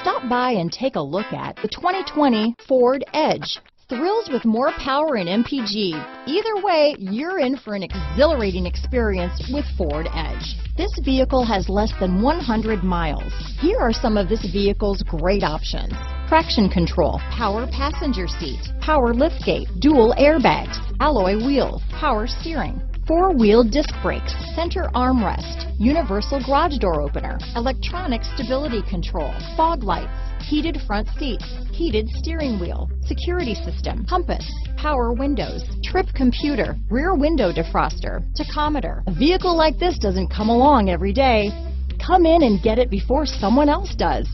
Stop by and take a look at the 2020 Ford Edge. Thrills with more power and MPG. Either way, you're in for an exhilarating experience with Ford Edge. This vehicle has less than 100 miles. Here are some of this vehicle's great options: traction control, power passenger seat, power liftgate, dual airbags, alloy wheels, power steering, four-wheel disc brakes, center armrest, universal garage door opener, electronic stability control, fog lights, heated front seats, heated steering wheel, security system, compass, power windows, trip computer, rear window defroster, tachometer. A vehicle like this doesn't come along every day. Come in and get it before someone else does.